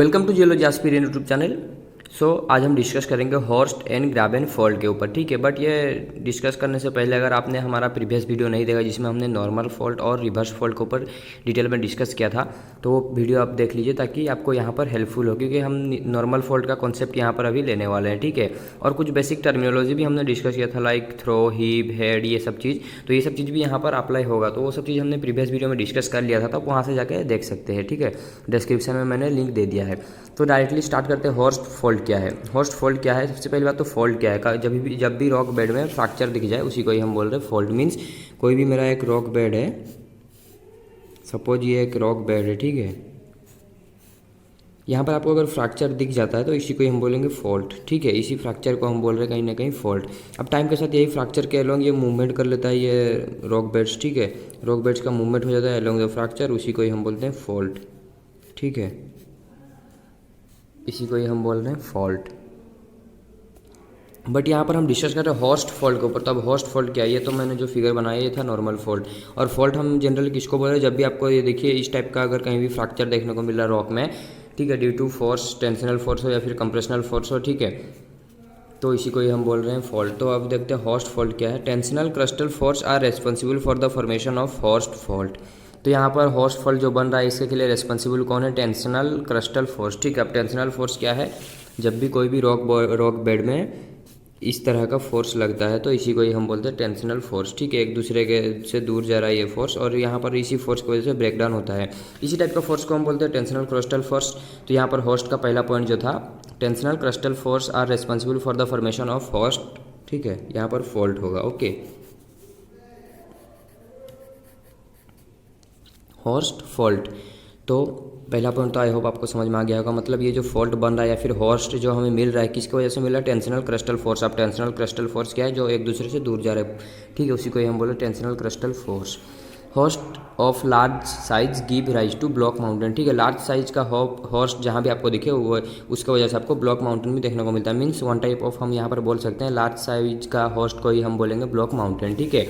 Welcome to geology aspirant YouTube channel. आज हम discuss करेंगे हॉर्स्ट एंड ग्राबेन फॉल्ट के ऊपर, ठीक है। बट ये डिस्कस करने से पहले अगर आपने हमारा प्रीवियस वीडियो नहीं देखा जिसमें हमने नॉर्मल फॉल्ट और रिवर्स फॉल्ट के ऊपर डिटेल में डिस्कस किया था, तो वो वीडियो आप देख लीजिए ताकि आपको यहाँ पर हेल्पफुल हो, क्योंकि हम नॉर्मल फॉल्ट का कॉन्सेप्ट यहाँ पर अभी लेने वाले हैं, ठीक है। और कुछ बेसिक टर्मिनोलॉजी भी हमने डिस्कस किया था, लाइक थ्रो, हीप, हेड, ये सब चीज़। तो ये सब चीज़ भी यहाँ पर अप्लाई होगा, तो वो सब चीज़ हमने प्रीवियस वीडियो में डिस्कस कर लिया था, तो वहाँ से जाके देख सकते हैं, ठीक है। डिस्क्रिप्शन में मैंने लिंक दे दिया है। तो डायरेक्टली स्टार्ट करते हैं। हॉर्स्ट फॉल्ट क्या है? हॉर्स्ट फॉल्ट क्या है? सबसे पहली बात तो फॉल्ट क्या है, जब भी रॉक बेड में फ्रैक्चर दिख जाए उसी को ही हम बोल रहे हैं फॉल्ट। मीन्स कोई भी मेरा एक रॉक बेड है, सपोज ये एक रॉक बेड है, ठीक है। यहाँ पर आपको अगर फ्रैक्चर दिख जाता है तो इसी को ही हम बोलेंगे फॉल्ट, ठीक है। इसी फ्रैक्चर को हम बोल रहे हैं कहीं ना कहीं फॉल्ट। अब टाइम के साथ यही फ्रैक्चर के अलोंग ये मूवमेंट कर लेता है, ये रॉक बेड्स, ठीक है। रॉक बेड्स का मूवमेंट हो जाता है अलोंग द फ्रैक्चर, उसी को ही हम बोलते हैं फॉल्ट, ठीक है। इसी को ही हम बोल रहे हैं फॉल्ट। बट यहाँ पर हम डिस्कस कर रहे हैं हॉर्स्ट फॉल्ट के ऊपर। तो अब हॉर्स्ट फॉल्ट क्या है? ये तो मैंने जो फिगर बनाया ये था नॉर्मल फॉल्ट। और फॉल्ट हम जनरली किसको बोल रहे हैं? जब भी आपको ये देखिए इस टाइप का अगर कहीं भी फ्रैक्चर देखने को मिल रहा है रॉक में, ठीक है, due to force, tensional force हो या फिर कंप्रेशनल फोर्स हो, ठीक है, तो इसी को ही हम बोल रहे हैं फॉल्ट। तो अब देखते हैं हॉर्स्ट फॉल्ट क्या है। Tensional crustal force are responsible for the formation of horst fault. तो यहाँ पर हॉर्स्ट फॉल्ट जो बन रहा है इसके लिए रेस्पॉन्सिबल कौन है? टेंशनल क्रस्टल फोर्स, ठीक है। अब टेंशनल फोर्स क्या है? जब भी कोई भी रॉक बेड में इस तरह का फोर्स लगता है तो इसी को ही हम बोलते हैं टेंशनल फोर्स, ठीक है। एक दूसरे के से दूर जा रहा है ये फोर्स, और यहाँ पर इसी फोर्स की वजह से ब्रेक डाउन होता है। इसी टाइप का फोर्स को हम बोलते हैं टेंशनल क्रस्टल फोर्स। तो यहाँ पर हॉर्स्ट का पहला पॉइंट जो था, tensional crustal force are responsible for the formation of horst, ठीक है। यहाँ पर फॉल्ट होगा, ओके। हॉर्स्ट फॉल्ट, तो पहला पॉइंट तो आई होप आपको समझ में आ गया होगा। मतलब ये जो फॉल्ट बन रहा है या फिर हॉर्स्ट जो हमें मिल रहा है किसकी वजह से मिल रहा है? Tensional crustal force. अब टेंशनल क्रस्टल फोर्स क्या है? जो एक दूसरे से दूर जा रहे हैं, ठीक है, उसी को ही हम बोले tensional crustal force. Horst of large size give rise to block mountain, ठीक है। लार्ज साइज का हॉर्स्ट जहाँ भी आपको दिखे वो उसकी वजह से आपको ब्लॉक माउंटेन भी देखने को मिलता है। मीन्स वन टाइप ऑफ हम यहाँ पर बोल सकते हैं लार्ज साइज का हॉर्स्ट को ही हम बोलेंगे ब्लॉक माउंटेन, ठीक है।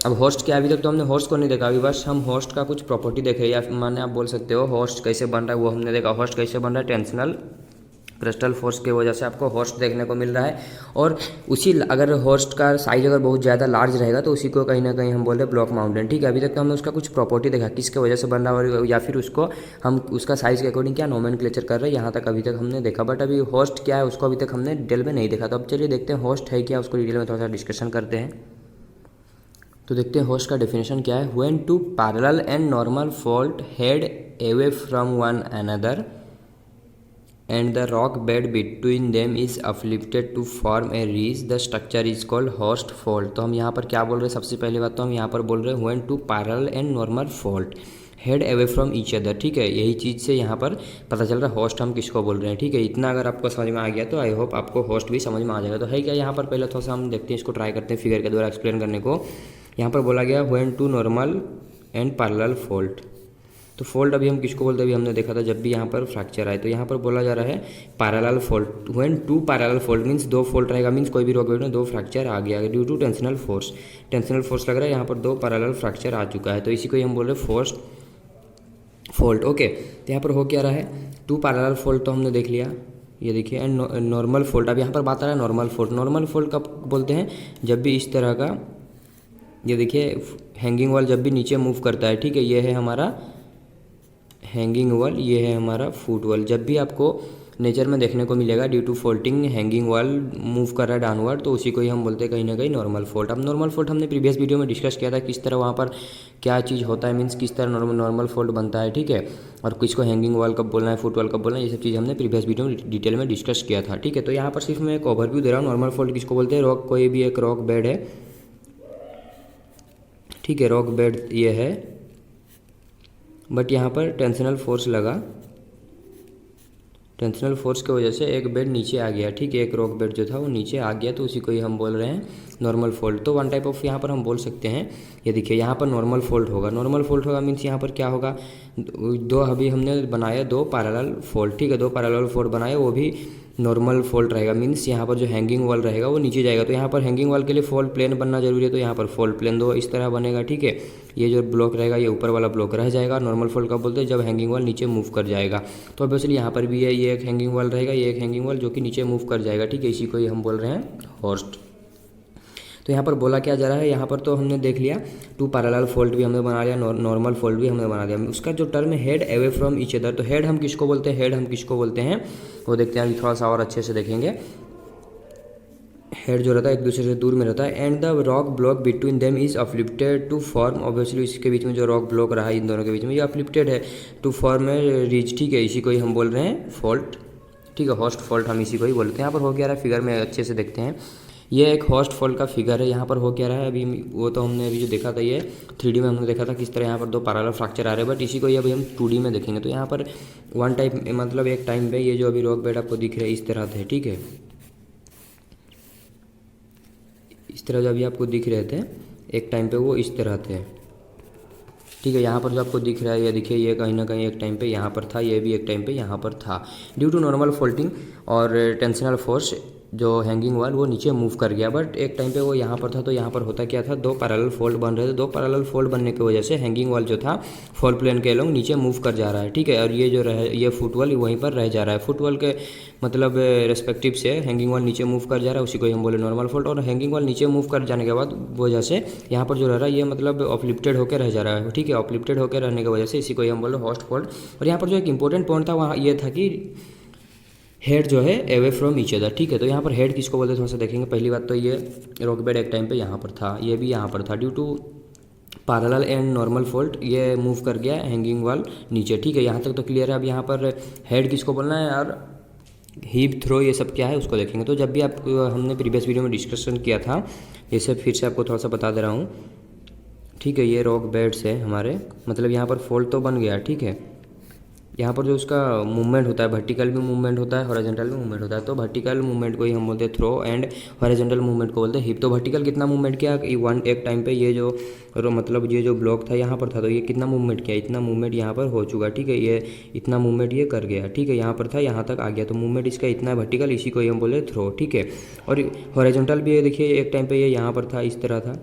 अब हॉस्ट क्या, अभी तक तो हमने हॉस्ट को नहीं देखा, अभी बस हम हॉस्ट का कुछ प्रॉपर्टी देखे, या माने आप बोल सकते हो हॉस्ट कैसे बन रहा है वो हमने देखा। हॉस्ट कैसे बन रहा है? टेंशनल क्रिस्टल फोर्स की वजह से आपको हॉस्ट देखने को मिल रहा है। और उसी अगर हॉस्ट का साइज अगर बहुत ज़्यादा लार्ज रहेगा तो उसी को कहीं ना कहीं हम बोल रहे हैं ब्लॉक माउंटेन, ठीक है। अभी तक तो हमने उसका कुछ प्रॉपर्टी देखा किसके वजह से बन रहा है, या फिर उसको हम उसका साइज के अकॉर्डिंग क्या नोमेनक्लेचर कर रहे हैं, यहाँ तक अभी तक हमने देखा। बट अभी हॉस्ट क्या है उसको अभी तक हमने डिटेल में नहीं देखा। तो अब चलिए देखते हैं हॉस्ट है क्या, उसको डिटेल में थोड़ा सा डिस्कशन करते हैं। तो देखते हैं हॉस्ट का डेफिनेशन क्या है। When two parallel and normal fault head away from one another and the rock bed between them is uplifted to form a ridge, the structure is called horst fault. तो हम यहाँ पर क्या बोल रहे हैं? सबसे पहली बात तो हम यहाँ पर बोल रहे हैं when two parallel and normal fault head away from each other, ठीक है। यही चीज़ से यहाँ पर पता चल रहा है हॉस्ट हम किसको बोल रहे हैं, ठीक है। इतना अगर आपको समझ में आ गया तो आई होप आपको हॉस्ट भी समझ में आ जाएगा। तो है क्या यहाँ पर? पहले थोड़ा सा हम देखते हैं, इसको ट्राई करते हैं फिगर के द्वारा एक्सप्लेन करने को। यहाँ पर बोला गया when two normal and parallel fault. तो फॉल्ट अभी हम किसको बोलते हैं? अभी हमने देखा था जब भी यहाँ पर फ्रैक्चर आए, तो यहाँ पर बोला जा रहा है parallel fault. When two parallel fault means दो फॉल्ट रहेगा, मीन्स कोई भी रॉक बेड में दो फ्रैक्चर आ गया due to tensional force. Tensional force लग रहा है, यहाँ पर दो पैरेलल फ्रैक्चर आ चुका है, तो इसी को ही हम बोल रहे हैं फोर्स फॉल्ट, ओके। तो यहाँ पर हो क्या रहा है? टू पैरेलल फॉल्ट तो हमने देख लिया, ये देखिए। एंड नॉर्मल फॉल्ट, अब यहाँ पर बात आ रहा है नॉर्मल फॉल्ट। नॉर्मल फॉल्ट कब बोलते हैं? जब भी इस तरह का, ये देखिए हैंगिंग वॉल जब भी नीचे मूव करता है, ठीक है, ये है हमारा हैंगिंग वॉल, ये है हमारा फुट वॉल। जब भी आपको नेचर में देखने को मिलेगा due to faulting hanging wall move कर रहा है डाउनवर्ड, तो उसी को ही हम बोलते हैं कहीं ना कहीं नॉर्मल फॉल्ट। अब नॉर्मल फॉल्ट हमने प्रीवियस वीडियो में डिस्कस किया था किस तरह वहाँ पर क्या चीज़ होता है, मीन्स किस तरह नॉर्मल फॉल्ट बनता है, ठीक है। और किसको हैंगिंग वॉल कब बोलना है, फुट वॉल कब बोलना है, ये सब चीज़ हमने प्रीवियस वीडियो में डिटेल में डिस्कस किया था, ठीक है। तो यहाँ पर सिर्फ मैं एक ओवरव्यू दे रहा हूँ। नॉर्मल फॉल्ट किसको बोलते हैं? रॉक, कोई भी एक रॉक बेड है, ठीक है, रॉक बेड ये है, बट यहाँ पर टेंशनल फोर्स लगा, टेंशनल फोर्स की वजह से एक बेड नीचे आ गया, ठीक है, एक रॉक बेड जो था वो नीचे आ गया, तो उसी को ही हम बोल रहे हैं नॉर्मल फॉल्ट। तो वन टाइप ऑफ यहाँ पर हम बोल सकते हैं, ये देखिए यहाँ पर नॉर्मल फॉल्ट होगा। नॉर्मल फॉल्ट होगा मीन्स यहाँ पर क्या होगा? दो अभी हमने बनाया दो पैरेलल फॉल्ट, ठीक है, दो पैरेलल फॉल्ट बनाए, वो भी नॉर्मल फॉल्ट रहेगा, मीन्स यहाँ पर जो हैंगिंग वॉल रहेगा वो नीचे जाएगा। तो यहाँ पर हैंगिंग वॉल के लिए फॉल्ट प्लेन बनना जरूरी है, तो यहाँ पर फॉल्ट प्लेन दो इस तरह बनेगा, ठीक है। ये जो ब्लॉक रहेगा ये ऊपर वाला ब्लॉक रह जाएगा। नॉर्मल फॉल्ट कब बोलते हैं, जब हैंगिंग वॉल नीचे मूव कर जाएगा। तो ऑब्वियसली यहाँ पर भी है, ये एक हैंगिंग वॉल रहेगा, ये एक हैंगिंग वॉल जो कि नीचे मूव कर जाएगा, ठीक है। इसी को ही हम बोल रहे हैं होस्ट। तो यहाँ पर बोला क्या जा रहा है, यहाँ पर तो हमने देख लिया टू पैरेलल फोल्ड भी हमने बना लिया, नॉर्मल फोल्ड भी हमने बना दिया। उसका जो टर्म है head away from each other, तो हेड हम किसको बोलते हैं, हेड हम किसको बोलते हैं वो देखते हैं, अभी थोड़ा सा और अच्छे से देखेंगे। हेड जो रहता है एक दूसरे से दूर में रहता है। And the rock block between them is uplifted to form, obviously इसके बीच में जो रॉक ब्लॉक रहा है इन दोनों के बीच में ये अपलिफ्टेड है टू फॉर्म रिज, ठीक है। इसी को ही हम बोल रहे हैं फॉल्ट, ठीक है। होस्ट फॉल्ट हम इसी को ही बोलते हैं। यहाँ पर हो क्या रहा है फिगर में अच्छे से देखते हैं, ये एक होस्ट फॉल्ट का फिगर है। यहाँ पर हो क्या रहा है, अभी वो तो हमने अभी जो देखा था ये 3D में हमने देखा था किस तरह यहाँ पर दो पैरेलल फ्रैक्चर आ रहे हैं, बट इसी को ही अभी हम 2D में देखेंगे। तो यहाँ पर वन टाइप मतलब एक टाइम पे ये जो अभी रॉक बेड आपको दिख रहे हैं इस तरह थे, ठीक है। इस तरह जो अभी आपको दिख रहे थे एक टाइम पे वो इस तरह थे, ठीक है। यहाँ पर जो आपको दिख रहा है ये देखिए, ये कहीं ना कहीं एक टाइम पे यहाँ पर था, ये भी एक टाइम पे यहाँ पर था। ड्यू टू नॉर्मल फोल्डिंग और टेंशनल फोर्स जो हैंगिंग वॉल वो नीचे मूव कर गया, बट एक टाइम पे वो यहाँ पर था। तो यहाँ पर होता क्या था, दो पैरेलल फोल्ड बन रहे थे, दो पैरेलल फोल्ड बनने की वजह से हैंगिंग वॉल जो था फॉल्ट प्लेन के अलोंग नीचे मूव कर जा रहा है, ठीक है। और ये जो रहे ये फुटवॉल वहीं पर रह जा रहा है, फुटवॉल के मतलब रेस्पेक्टिव से हैंगिंग वॉल नीचे मूव कर जा रहा है, उसी को हम बोले नॉर्मल फोल्ड। और हैंगिंग वॉल नीचे मूव कर जाने के बाद वजह से यहाँ पर जो रह रहा है ये मतलब अपलिफ्टेड होकर रह जा रहा है, ठीक है। अपलिफ्टेड होकर रहने की वजह से इसी को हम बोले होस्ट फोल्ड। और यहाँ पर जो एक इंपॉर्टेंट पॉइंट था वहाँ ये था कि हेड जो है अवे फ्रॉम ईच अदर, ठीक है। तो यहाँ पर हेड किसको बोलते हैं थोड़ा सा देखेंगे। पहली बात तो ये रॉक बेड एक टाइम पे यहाँ पर था, ये भी यहाँ पर था। Due to parallel and normal fold ये मूव कर गया हैंगिंग वॉल नीचे, ठीक है। यहाँ तक तो क्लियर है। अब यहाँ पर हेड किसको बोलना है और हीप थ्रो ये सब क्या है उसको देखेंगे। तो जब भी आप हमने प्रीवियस वीडियो में डिस्कशन किया था, ये सब फिर से आपको थोड़ा सा बता दे रहा हूँ, ठीक है। ये रॉक बेड्स है हमारे, मतलब यहाँ पर फोल्ड तो बन गया, ठीक है। यहाँ पर जो उसका मूवमेंट होता है, वर्टिकल भी मूवमेंट होता है, हॉरिजॉन्टल भी मूवमेंट होता है। तो वर्टिकल मूवमेंट को ही हम बोलते हैं थ्रो एंड हॉरिजॉन्टल मूवमेंट को बोलते हैं हिप। तो वर्टिकल कितना मूवमेंट किया, एक टाइम पे ये जो मतलब ये जो ब्लॉक था यहाँ पर था, तो ये कितना मूवमेंट किया, इतना मूवमेंट यहाँ पर हो चुका, ठीक है। ये इतना मूवमेंट ये कर गया, ठीक है। यहाँ पर था यहाँ तक आ गया, तो मूवमेंट इसका इतना वर्टिकल, इसी को ही हम बोले थ्रो, ठीक है। और हॉरिजॉन्टल भी देखिए एक टाइम पे ये यहाँ पर था, इस तरह था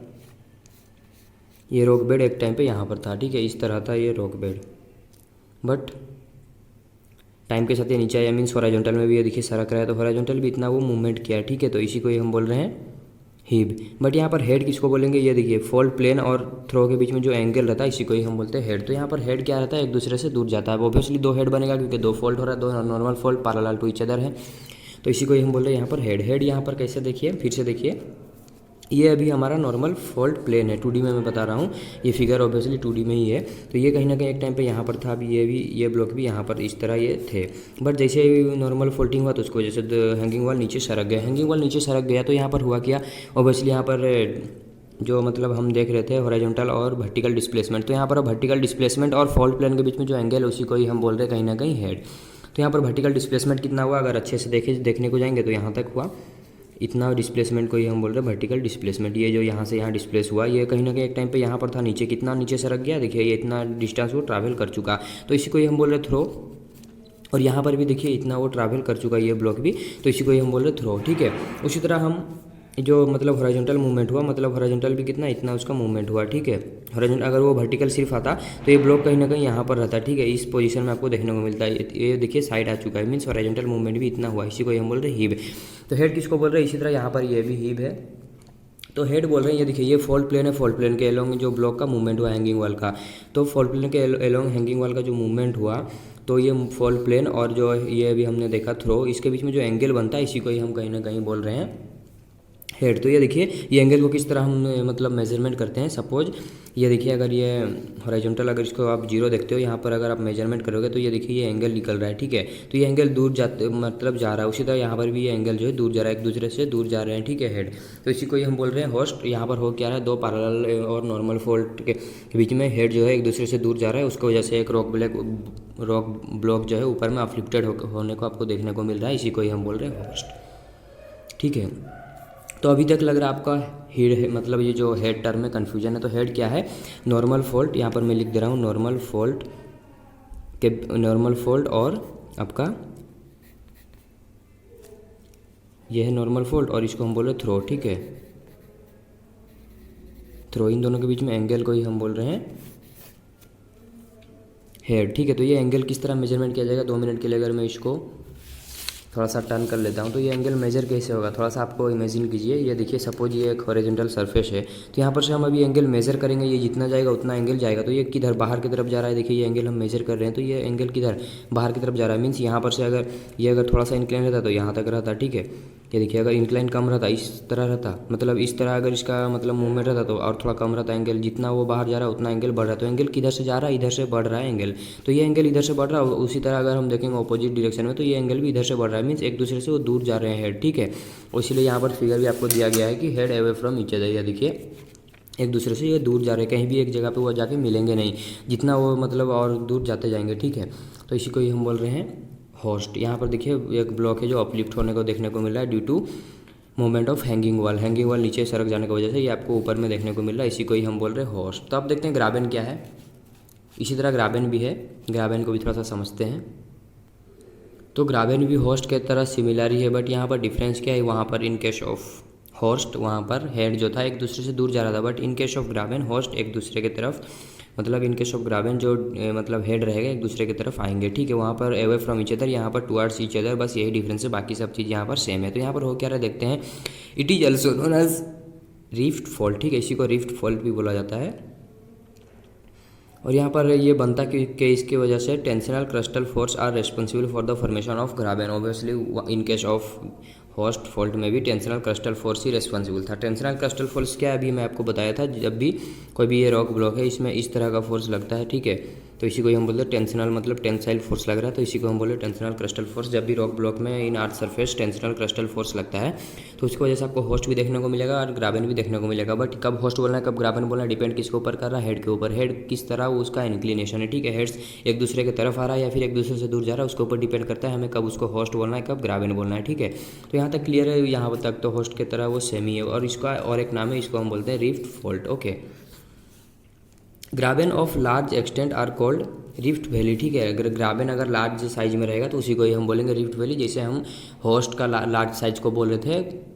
ये रॉक बेड, एक टाइम पे यहाँ पर था, ठीक है। इस तरह था ये रॉक बेड, बट टाइम के साथ ये नीचे आया, मीन्स हॉरिजॉन्टल में भी ये देखिए सरक रहा है, तो हॉरिजॉन्टल भी इतना वो मूवमेंट किया, ठीक है। तो इसी को ही हम बोल रहे हैं हीप। बट यहाँ पर हेड किसको बोलेंगे, ये देखिए फॉल्ट प्लेन और थ्रो के बीच में जो एंगल रहता है इसी को ही हम बोलते हैं हेड। तो यहाँ पर हेड क्या रहता है, एक दूसरे से दूर जाता है। ऑब्वियसली दो हेड बनेगा क्योंकि दो फोल्ड हो रहा है, दो normal fold parallel to each other है, तो इसी को ही हम बोल रहे हैं यहाँ पर हेड। हेड यहाँ पर कैसे देखिए, फिर से देखिए, ये अभी हमारा नॉर्मल फोल्ड प्लेन है, 2D में मैं बता रहा हूँ, ये फिगर ऑब्वियसली 2D में ही है। तो ये कहीं ना कहीं एक टाइम पे यहाँ पर था, अभी ये ब्लॉक भी यहाँ पर इस तरह ये थे, बट जैसे नॉर्मल फोल्डिंग हुआ तो उसकी वजह से हैंगिंग वॉल नीचे सरक गया। हैंगिंग वॉल नीचे सरक गया तो यहाँ पर हुआ क्या, ऑब्वियसली यहाँ पर जो मतलब हम देख रहे थे हॉरिजॉन्टल और वर्टिकल डिस्प्लेसमेंट, तो यहाँ पर वर्टिकल डिस्प्लेसमेंट और फोल्ड प्लेन के बीच में जो एंगल है उसी को ही हम बोल रहे हैं कहीं ना कहीं हेड। तो यहाँ पर वर्टिकल डिस्प्लेसमेंट कितना हुआ, अगर अच्छे से देखने को जाएंगे तो यहाँ तक हुआ, इतना डिस्प्लेसमेंट को ही हम बोल रहे हैं वर्टिकल डिस्प्लेसमेंट। ये जो यहाँ से यहाँ डिस्प्लेस हुआ, ये कहीं ना कहीं एक टाइम पे यहाँ पर था, नीचे कितना नीचे सरक गया, देखिए ये इतना डिस्टेंस वो ट्रैवल कर चुका, तो इसी को ही हम बोल रहे हैं थ्रो। और यहाँ पर भी देखिए इतना वो ट्रैवल कर चुका ये ब्लॉक भी, तो इसी को ही हम बोल रहे हैं थ्रो, ठीक है। उसी तरह हम जो मतलब हॉरिजॉन्टल मूवमेंट हुआ, मतलब हॉरिजॉन्टल भी कितना इतना उसका मूवमेंट हुआ, ठीक है। हॉरिजॉन्टल अगर वो वर्टिकल सिर्फ आता तो ये ब्लॉक कहीं ना कहीं यहाँ पर रहता, ठीक है। इस पोजीशन में आपको देखने को मिलता है, ये देखिए साइड आ चुका है, मीन्स हॉरिजॉन्टल मूवमेंट भी इतना हुआ, इसी को हम बोल रहे हैं हीप। तो हेड किसको बोल रहे हैं, इसी तरह यहाँ पर ये भी हीप है, तो हेड बोल रहे हैं। ये देखिए ये फोल्ड प्लेन है, फोल्ड प्लेन के अलोंग जो ब्लॉक का मूवमेंट हुआ हैंगिंग वॉल का, तो फोल्ड प्लेन के अलोंग हैंगिंग वॉल का जो मूवमेंट हुआ, तो ये फोल्ड प्लेन और जो ये अभी हमने देखा थ्रो, इसके बीच में जो एंगल बनता है इसी को ही हम कहीं ना कहीं बोल रहे हैं हेड। तो ये देखिए ये एंगल को किस तरह हम मतलब मेजरमेंट करते हैं। सपोज ये देखिए अगर ये हॉरिजॉन्टल अगर इसको आप जीरो देखते हो, यहाँ पर अगर आप मेजरमेंट करोगे तो ये देखिए ये एंगल निकल रहा है, ठीक है। तो ये एंगल दूर जाते मतलब जा रहा है, उसी तरह यहाँ पर भी ये एंगल जो है दूर जा रहा है, एक दूसरे से दूर जा रहे हैं, ठीक है हेड। तो इसी को ही हम बोल रहे हैं होस्ट। यहाँ पर हो क्या रहा है, दो पैरेलल और नॉर्मल फोल्ड के बीच में हेड जो है एक दूसरे से दूर जा रहा है, उसकी वजह से एक रॉक ब्लॉक जो है ऊपर में अफ्लिक्टेड होने को आपको देखने को मिल रहा है, इसी को ही हम बोल रहे हैं होस्ट, ठीक है। तो अभी तक लग रहा है आपका हेड है, मतलब ये जो हेड टर्म में कन्फ्यूजन है। तो हेड क्या है, नॉर्मल फोल्ड, यहाँ पर मैं लिख दे रहा हूँ नॉर्मल फोल्ड और आपका ये है नॉर्मल फोल्ड और इसको हम बोल रहे थ्रो, ठीक है। थ्रो, इन दोनों के बीच में एंगल को ही हम बोल रहे हैं हेड, ठीक है। तो ये एंगल किस तरह मेजरमेंट किया जाएगा, 2 मिनट के लिए अगर मैं इसको थोड़ा सा टर्न कर लेता हूँ तो ये एंगल मेजर कैसे होगा, थोड़ा सा आपको इमेजिन कीजिए। ये देखिए सपोज ये एक हॉरिजॉन्टल सरफेस है, तो यहाँ पर से हम अभी एंगल मेजर करेंगे, ये जितना जाएगा उतना एंगल जाएगा। तो ये किधर, बाहर की तरफ जा रहा है। देखिए ये एंगल हम मेजर कर रहे हैं तो ये एंगल किधर, बाहर की तरफ जा रहा है। मीन्स यहाँ पर से अगर ये अगर थोड़ा सा इंक्लाइन रहता तो यहाँ तक रहता, ठीक है। ये देखिए अगर इंक्लाइन कम रहता, इस तरह रहता, मतलब इस तरह अगर इसका मतलब मूवमेंट रहता तो और थोड़ा कम रहता एंगल। जितना वो बाहर जा रहा है उतना एंगल बढ़ रहा है। तो एंगल किधर से जा रहा है, इधर से बढ़ रहा है एंगल। तो ये एंगल इधर से बढ़ रहा है। उसी तरह अगर हम देखेंगे ऑपोजिट डायरेक्शन में तो ये एंगल भी इधर से बढ़ रहा है। मीन्स एक दूसरे से वो दूर जा रहे हैं हेड, ठीक है। और इसीलिए यहाँ पर फिगर भी आपको दिया गया है कि head away from each other. ये देखिए एक दूसरे से ये दूर जा रहे हैं, कहीं भी एक जगह पे वो जाके मिलेंगे नहीं, जितना वो मतलब और दूर जाते जाएंगे, ठीक है। तो इसी को ही हम बोल रहे हैं होस्ट। यहाँ पर देखिए एक ब्लॉक है जो अपलिफ्ट होने को देखने को मिल रहा है due to movement of hanging wall. Hanging wall नीचे सरक जाने की वजह से ये आपको ऊपर में देखने को मिल रहा है। इसी को ही हम बोल रहे हैं होस्ट। तो अब देखते हैं ग्राबेन क्या है। इसी तरह ग्राबेन भी है, ग्राबेन को भी थोड़ा सा समझते हैं। तो ग्राबेन भी होस्ट के तरह सिमिलर ही है, बट यहाँ पर डिफरेंस क्या है, वहाँ पर इन केस ऑफ होस्ट वहाँ पर हेड जो था एक दूसरे से दूर जा रहा था, but in case of graben horst एक दूसरे की तरफ, मतलब इन केस ऑफ ग्राबेन जो मतलब हेड रहेगा एक दूसरे की तरफ आएंगे, ठीक है। वहाँ पर अवे फ्रॉम ईच अदर, यहाँ पर टुवर्ड्स ईच अदर, बस यही डिफरेंस है, बाकी सब चीज़ यहाँ पर सेम है। तो यहाँ पर हो क्या रहा है देखते हैं। It is also known as rift fault, ठीक है। इसी को रिफ्ट फॉल्ट भी बोला जाता है। और यहाँ पर ये बनता कि इसकी वजह से tensional crustal force are responsible for the formation of graben. Obviously in case of horst fault में भी टेंशनल क्रस्टल फोर्स ही रेस्पॉन्सिबल था। टेंशनल क्रस्टल फोर्स क्या है, अभी मैं आपको बताया था, जब भी कोई भी ये रॉक ब्लॉक है इसमें इस तरह का फोर्स लगता है, ठीक है। तो इसी को हम बोलते हैं टेंशनल, मतलब टेंसाइल फोर्स लग रहा है, तो इसी को हम बोले टेंशनल क्रस्टल फोर्स। जब भी रॉक ब्लॉक में in earth surface tensional crustal force लगता है तो उसकी वजह से आपको होस्ट भी देखने को मिलेगा और ग्राबेन भी देखने को मिलेगा। बट कब होस्ट बोलना है कब ग्राबेन बोलना है, डिपेंड किसके ऊपर कर रहा है, हेड के ऊपर। हेड किस तरह उसका इंक्लिनेशन है, ठीक है। हेड्स एक दूसरे की तरफ आ रहा है या फिर एक दूसरे से दूर जा रहा है, उसके ऊपर डिपेंड करता है हमें कब उसको होस्ट बोलना है कब ग्राबेन बोलना है, ठीक है। तो यहाँ तक क्लियर है, यहाँ तक तो होस्ट की तरह वो सेम ही है। और इसका और एक नाम है, इसको हम बोलते हैं rift fault, okay. Graben of large extent are called rift valley, ठीक है। अगर ग्राबेन अगर लार्ज साइज में रहेगा तो उसी को ही हम बोलेंगे रिफ्ट वैली। जैसे हम होस्ट का लार्ज साइज को बोल रहे थे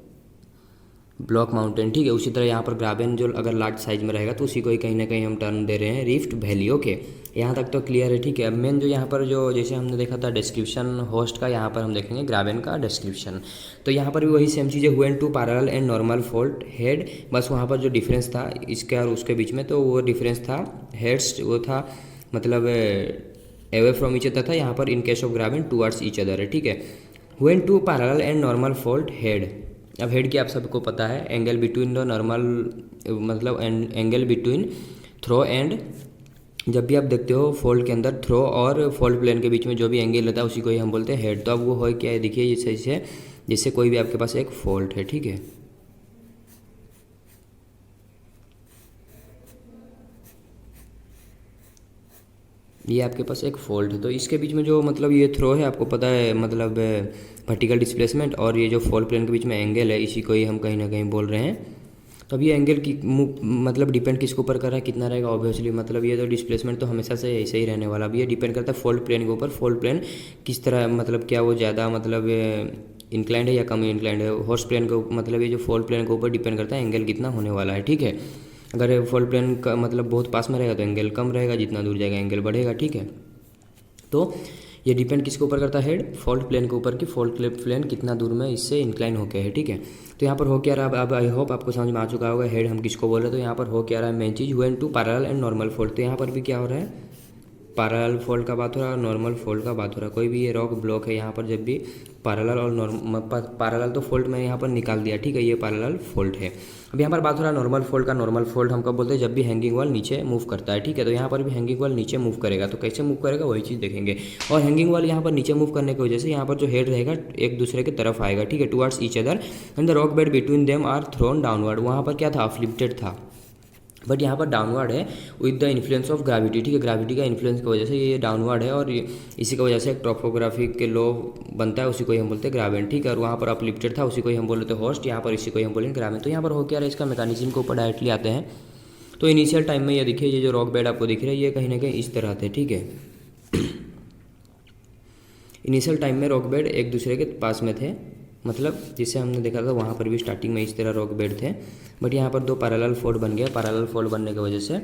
ब्लॉक माउंटेन, ठीक है। उसी तरह यहाँ पर ग्राबेन जो अगर लार्ज साइज में रहेगा तो उसी को ही कहीं ना कहीं हम टर्म दे रहे हैं रिफ्ट वैली, ओके। यहाँ तक तो क्लियर है, ठीक है। अब मेन जो यहाँ पर जो जैसे हमने देखा था डिस्क्रिप्शन होस्ट का, यहाँ पर हम देखेंगे ग्राबेन का डिस्क्रिप्शन। तो यहाँ पर भी वही सेम चीज़ है, when two parallel and normal fold head. बस वहाँ पर जो डिफरेंस था इसके और उसके बीच में, तो वो डिफरेंस था हेड्स, वो था मतलब अवे फ्रॉम ईच अदर था। यहाँ पर in case of graben towards each other है, ठीक है। When two parallel and normal fold head. अब हेड की आप सबको पता है, एंगल बिटवीन द नॉर्मल, मतलब एंगल बिटवीन थ्रो एंड, जब भी आप देखते हो फोल्ड के अंदर थ्रो और फोल्ड प्लेन के बीच में जो भी एंगल रहता है उसी को ही हम बोलते हैं हेड। तो अब वो हो क्या है देखिए, जैसे कोई भी आपके पास एक फोल्ड है, ठीक है। ये आपके पास एक फोल्ड है, तो इसके बीच में जो मतलब ये थ्रो है आपको पता है, मतलब वर्टिकल डिस्प्लेसमेंट, और ये जो फोल्ड प्लेन के बीच में एंगल है इसी को ही हम कहीं ना कहीं बोल रहे हैं। तो अब ये एंगल की मतलब डिपेंड किसके ऊपर कर रहा है, कितना रहेगा, ऑब्वियसली मतलब ये तो डिस्प्लेसमेंट तो हमेशा से ऐसे ही रहने वाला। अब ये डिपेंड करता है फोल्ड प्लेन के ऊपर, फोल्ड प्लेन किस तरह, मतलब क्या वो ज़्यादा मतलब इंक्लाइंड है या कम इंक्लाइंड है। होस्ट प्लेन को मतलब ये जो फोल्ड प्लेन के ऊपर डिपेंड करता है एंगल कितना होने वाला है, ठीक है। अगर फोल्ड प्लेन का मतलब बहुत पास में रहेगा तो एंगल कम रहेगा, जितना दूर जाएगा एंगल बढ़ेगा, ठीक है। तो ये डिपेंड किसके ऊपर करता है, हेड फोल्ड प्लेन के ऊपर, कि फोल्ड प्लेन कितना दूर में इससे इंक्लाइन होके है, ठीक है। तो यहाँ पर हो क्या रहा है, अब आई होप आपको समझ में आ चुका होगा हेड हम किसको बोल रहे हैं। तो यहाँ पर हो क्या रहा है मेन चीज़, when two parallel and normal fold. तो यहाँ पर भी क्या हो रहा है, पैरेलल फोल्ड का बात हो रहा है और नॉर्मल फोल्ड का बात हो रहा है। कोई भी ये रॉक ब्लॉक है यहाँ पर जब भी पैरेलल और पैरेलल तो फोल्ड में यहाँ पर निकाल दिया, ठीक है, ये पैरेलल फोल्ड है। अब यहाँ पर बात हो रहा है नॉर्मल फोल्ड का। नॉर्मल फोल्ड हम कब बोलते हैं, जब भी हैंगिंग वॉल नीचे मूव करता है, ठीक है। तो यहाँ पर भी हैंगिंग वॉल नीचे मूव करेगा, तो कैसे मूव करेगा वही चीज़ देखेंगे। और हैंगिंग वॉल यहाँ पर नीचे मूव करने की वजह से यहाँ पर जो हेड रहेगा एक दूसरे की तरफ आएगा, ठीक है, towards each other, and the rock bed between them are thrown downward. वहाँ पर क्या था, अफ्लिफ्टेड था, बट यहाँ पर डाउनवर्ड है with the influence of gravity, ठीक है। ग्रेविटी का इन्फ्लुएंस की वजह से ये डाउनवर्ड है, और इसी की वजह से एक टॉपोग्राफी के लॉ बनता है, उसी को ही हम बोलते हैं ग्रेविटी, ठीक है। और वहाँ पर अपलिफ्टेड था, उसी को ही हम बोलते हैं होस्ट, यहाँ पर इसी को ही हम बोलेंगे ग्रेविटी। तो यहाँ पर हो क्या रहा है, इसका मैकेनिज्म के ऊपर डायरेक्टली आते हैं। तो इनिशियल टाइम में ये देखिए, ये जो रॉक बेड आपको दिख रहा है ये कहीं ना कहीं इस तरह थे, ठीक है। इनिशियल टाइम में रॉक बेड एक दूसरे के पास में थे, मतलब जिसे हमने देखा था वहाँ पर भी स्टार्टिंग में इस तरह रॉक बेड थे, बट यहाँ पर दो पैरेलल फोल्ड बन गया। पैरेलल फोल्ड बनने की वजह से,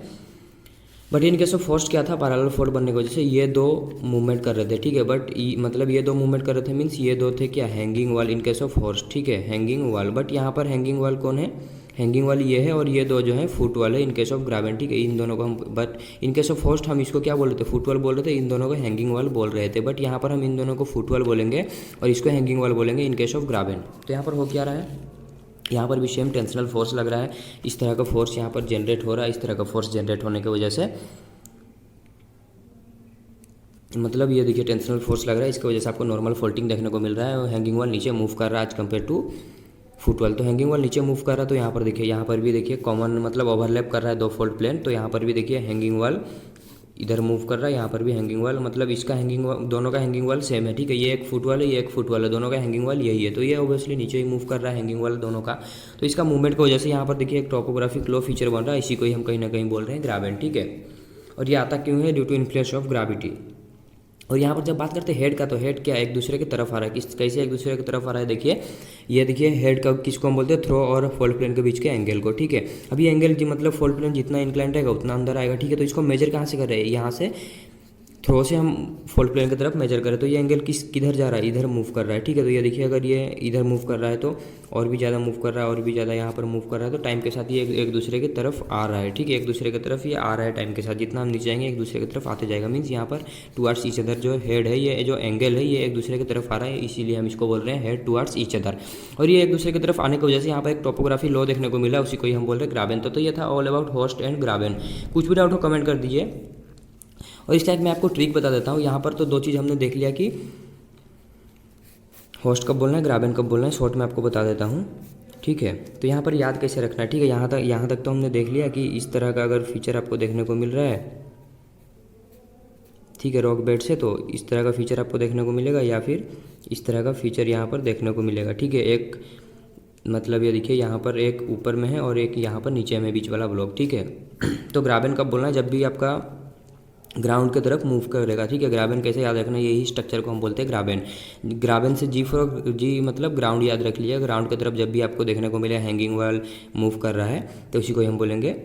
but in case of force क्या था, पैरेलल फोल्ड बनने की वजह से ये दो मूवमेंट कर रहे थे, ठीक है। बट मतलब ये दो मूवमेंट कर रहे थे मीन्स ये दो थे क्या, हैंगिंग वाल इन केस ऑफ हॉर्स, ठीक है, हैंगिंग वाल। बट यहाँ पर हैंगिंग वाल कौन है, हैंगिंग वाल ये है, और ये दो जो है फुट वाल है इन केस ऑफ ग्राविटी, ठीक है। इन दोनों को हम, but in case of horse हम इसको क्या बोल रहे थे, फुट वाल बोल रहे थे, इन दोनों को हैंगिंग वाल बोल रहे थे। बट यहाँ पर हम इन दोनों को फुट वाल बोलेंगे और इसको हैंगिंग वाल बोलेंगे इन केस ऑफ ग्राविटी। तो यहाँ पर हो क्या रहा है, यहाँ पर भी सेम टेंशनल फोर्स लग रहा है, इस तरह का फोर्स यहाँ पर जनरेट हो रहा है। इस तरह का फोर्स जनरेट होने की वजह से मतलब ये देखिए टेंशनल फोर्स लग रहा है, इसकी वजह से आपको नॉर्मल फोल्डिंग देखने को मिल रहा है और हैंगिंग वाल नीचे मूव कर रहा है एज कम्पेयर टू फुट वाल। तो हैंगिंग वाल नीचे मूव कर रहा है, तो यहाँ पर देखिए, यहाँ पर भी देखिए कॉमन मतलब ओवरलैप कर रहा है दो फोल्ड प्लेन। तो यहाँ पर भी देखिए हैंगिंग वाल इधर मूव कर रहा है, यहाँ पर भी हैंगिंग वाल, मतलब इसका हैंगिंग वाल, दोनों का हैंगिंग वाल सेम है, ठीक है। ये एक फुट वाल है, ये एक फुट वाल है, दोनों का हैंगिंग वाल यही है। तो ये ऑब्वियसली नीचे ही मूव कर रहा है हैंगिंग वाल दोनों का। तो इसका मूवमेंट की वजह से यहाँ पर देखिए एक टॉपोग्राफिक लो फीचर बन रहा है, इसी को ही हम कहीं ना कहीं बोल रहे हैं ग्रेविटी, ठीक है। और ये आता क्यों है, due to influence of gravity. और यहाँ पर जब बात करते हैं हेड का, तो हेड क्या एक दूसरे की तरफ आ रहा है, किस कैसे एक दूसरे की तरफ आ रहा है, देखिए ये देखिए हेड का किसको हम बोलते हैं, थ्रो और फोल्ड प्लेन के बीच के एंगल को, ठीक है। अभी एंगल मतलब फोल्ड प्लेन जितना इंक्लाइंट रहेगा उतना अंदर आएगा, ठीक है। तो इसको मेजर कहाँ से कर रहे हैं, यहाँ से थ्रो से हम फोल्ड प्लेन की तरफ मेजर करें, तो ये एंगल किधर जा रहा है, इधर मूव कर रहा है, ठीक है। तो ये देखिए अगर ये इधर मूव कर रहा है तो और भी ज़्यादा मूव कर रहा है, और भी ज़्यादा यहाँ पर मूव कर रहा है, तो टाइम के साथ ये एक दूसरे की तरफ आ रहा है, ठीक है। एक दूसरे की तरफ ये आ रहा है टाइम के साथ, जितना हम नीचे जाएंगे एक दूसरे की तरफ आते जाएगा। मीन्स यहाँ पर टुवर्ड्स ईच अदर जो हेड है, ये जो एंगल है ये एक दूसरे की तरफ आ रहा है, इसीलिए हम इसको बोल रहे हैं हेड टुवर्ड्स ईच अदर। और ये एक दूसरे की तरफ आने की वजह से यहाँ पर एक टोपोग्राफी लो देखने को मिला, उसी को ही हम बोल रहे हैं ग्रेविटी। तो ये था all about horse and gravity. कुछ भी डाउट हो कमेंट कर दीजिए। और इस टाइप मैं आपको ट्रिक बता देता हूँ। यहाँ पर तो दो चीज़ हमने देख लिया कि होस्ट कब बोलना है, ग्रेविटी कब बोलना है, शॉर्ट में आपको बता देता हूँ, ठीक है। तो यहाँ पर याद कैसे रखना है, ठीक है। यहाँ तक तो हमने देख लिया कि इस तरह का अगर फीचर आपको देखने को मिल रहा है, ठीक है, रॉक बेड से, तो इस तरह का फीचर आपको देखने को मिलेगा, या फिर इस तरह का फीचर यहाँ पर देखने को मिलेगा, ठीक है। एक मतलब ये देखिए यहाँ पर एक ऊपर में है और एक यहाँ पर नीचे में बीच वाला ब्लॉक, ठीक है। तो ग्रेविटी कब बोलना है, जब भी आपका ग्राउंड की तरफ मूव करेगा, ठीक है। ग्रेविटी कैसे याद रखना है, यही स्ट्रक्चर को हम बोलते हैं ग्रेविटी। ग्रेविटी से जी मतलब ग्राउंड याद रख लिया। ग्राउंड की तरफ जब भी आपको देखने को मिले हैंगिंग वाल मूव कर रहा है, तो उसी को हम बोलेंगे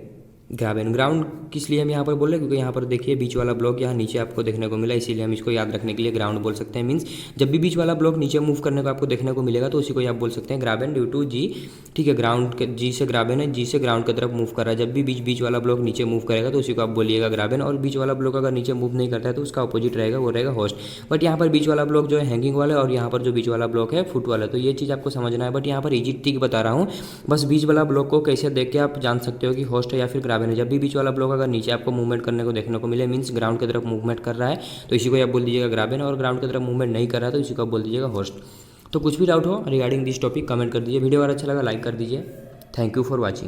ग्रेविटी। ग्राउंड किस लिए हम यहाँ पर बोल रहे हैं, क्योंकि यहाँ पर देखिए बीच वाला ब्लॉक यहाँ नीचे आपको देखने को मिला, इसीलिए हम इसको याद रखने के लिए ग्राउंड बोल सकते हैं। मीन्स जब भी बीच वाला ब्लॉक नीचे मूव करने को आपको देखने को मिलेगा, तो उसी को आप बोल सकते हैं ग्रेविटी ड्यू टू जी, ठीक है। ग्राउंड के जी से ग्रेविटी है, जी से ग्राउंड की तरफ मूव कर रहा है। जब भी बीच वाला ब्लॉक नीचे मूव करेगा तो उसी को आप बोलिएगा ग्रेविटी। और बीच वाला ब्लॉक अगर नीचे मूव नहीं करता है तो उसका अपोजिट रहेगा, वो रहेगा होस्ट। बट यहाँ पर बीच वाला ब्लॉक जो है हैंगिंग वाला है, और यहाँ पर जो बीच वाला ब्लॉक है फुट वाला है। तो ये चीज़ आपको समझना है। बट यहाँ पर इजी ट्रिक बता रहा हूँ, बस बीच वाला ब्लॉक को कैसे देख के आप जान सकते हो कि होस्ट है या फिर ग्रेविटी है। जब भी बीच वाला ब्लॉक अगर नीचे आपको मूवमेंट करने को देखने को मिले, मींस ग्राउंड की तरफ मूवमेंट कर रहा है, तो इसी को आप बोल दीजिएगा ग्रेविटी। और ग्राउंड की तरफ मूवमेंट नहीं कर रहा है तो इसी को आप बोल दीजिएगा होस्ट। तो कुछ भी डाउट हो रिगार्डिंग दिस टॉपिक कमेंट कर दीजिए। वीडियो अगर अच्छा लगा लाइक कर दीजिए। Thank you for watching.